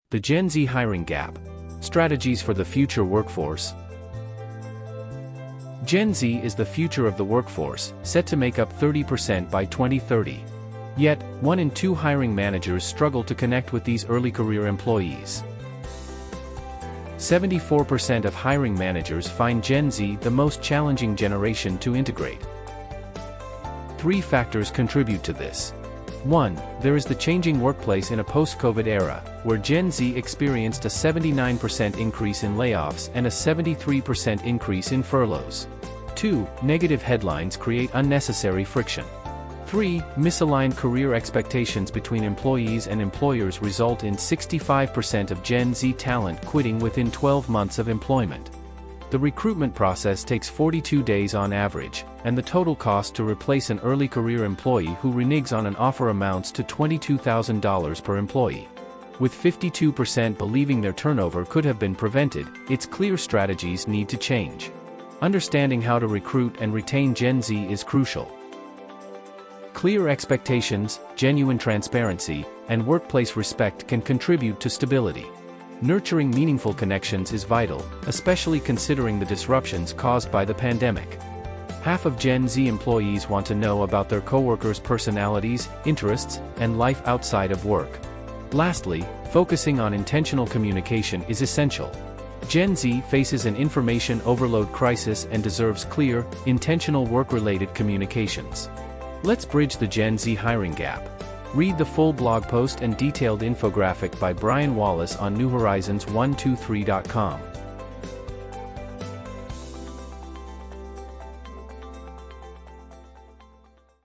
The Gen Z Hiring Gap. Strategies for the Future Workforce. Gen Z is the future of the workforce, set to make up 30% by 2030. Yet, 1 in 2 hiring managers struggle to connect with these early career employees. 74% of hiring managers find Gen Z the most challenging generation to integrate. 3 factors contribute to this. 1. There is the changing workplace in a post-COVID era, where Gen Z experienced a 79% increase in layoffs and a 73% increase in furloughs. 2. Negative headlines create unnecessary friction. 3. Misaligned career expectations between employees and employers result in 65% of Gen Z talent quitting within 12 months of employment. The recruitment process takes 42 days on average, and the total cost to replace an early career employee who reneges on an offer amounts to $22,000 per employee. With 52% believing their turnover could have been prevented, it's clear strategies need to change. Understanding how to recruit and retain Gen Z is crucial. Clear expectations, genuine transparency, and workplace respect can contribute to stability. Nurturing meaningful connections is vital, especially considering the disruptions caused by the pandemic. Half of Gen Z employees want to know about their coworkers' personalities, interests, and life outside of work. Lastly, focusing on intentional communication is essential. Gen Z faces an information overload crisis and deserves clear, intentional work-related communications. Let's bridge the Gen Z hiring gap. Read the full blog post and detailed infographic by Brian Wallace on newhorizons123.com.